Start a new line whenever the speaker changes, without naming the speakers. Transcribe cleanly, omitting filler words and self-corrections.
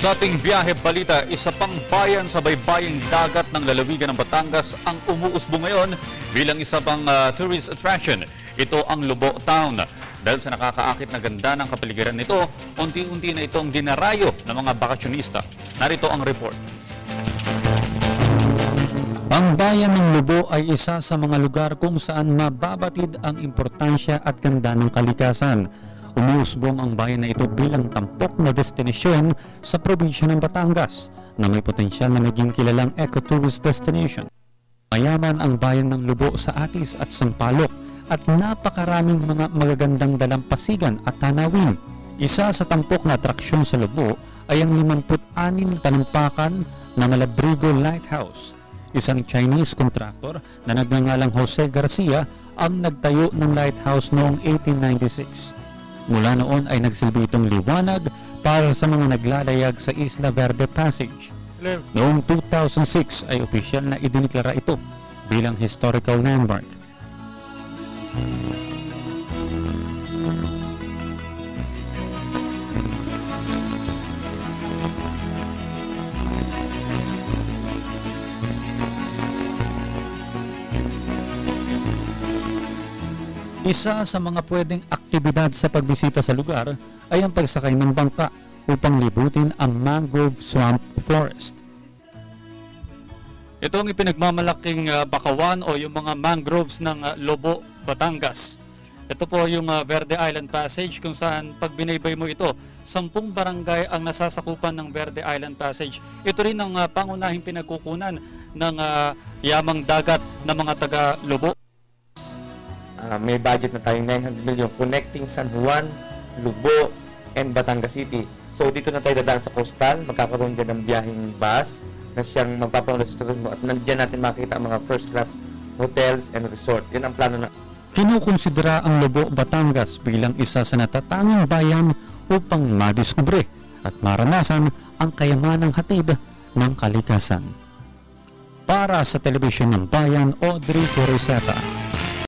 Sa ating biyahe balita, isa pang bayan sa baybaying dagat ng lalawigan ng Batangas ang umuusbong ngayon bilang isa pang tourist attraction. Ito ang Lobo Town. Dahil sa nakakaakit na ganda ng kapaligiran nito, unti-unti na itong dinarayo ng mga bakasyonista. Narito ang report.
Ang bayan ng Lobo ay isa sa mga lugar kung saan mababatid ang importansya at ganda ng kalikasan. Umuusbong ang bayan na ito bilang tampok na destinasyon sa probinsya ng Batangas na may potensyal na maging kilalang ecotourist destination. Mayaman ang bayan ng Lobo sa atis at sampalok at napakaraming mga magagandang dalampasigan at tanawin. Isa sa tampok na atraksyon sa Lobo ay ang 56 na talampakan na Malabrigo Lighthouse. Isang Chinese contractor na nagngangalang Jose Garcia ang nagtayo ng lighthouse noong 1896. Mula noon ay nagsilbi itong liwanag para sa mga naglalayag sa Isla Verde Passage. Noong 2006 ay opisyal na idiniklara ito bilang historical landmark. Isa sa mga pwedeng aktibidad sa pagbisita sa lugar ay ang pagsakay ng bangka upang libutin ang mangrove swamp forest.
Ito ang ipinagmamalaking bakawan o yung mga mangroves ng Lobo, Batangas. Ito po yung Verde Island Passage kung saan pag binaybay mo ito, 10 barangay ang nasasakupan ng Verde Island Passage. Ito rin ang pangunahing pinagkukunan ng yamang dagat ng mga taga Lobo.
May budget na tayong 900 million connecting San Juan, Lobo, and Batangas City. So dito na tayo dadaan sa coastal, magkakaroon dyan ng biyaheng bus na siyang magpapaunod sa turismo at nandiyan natin makita ang mga first class hotels and resort. Yan ang plano na.
Kinukonsidera ang Lobo, Batangas bilang isa sa natatanging bayan upang madiskubre at maranasan ang kayamanang hatid ng kalikasan. Para sa Telebisyon ng Bayan, Audrey Coriseta.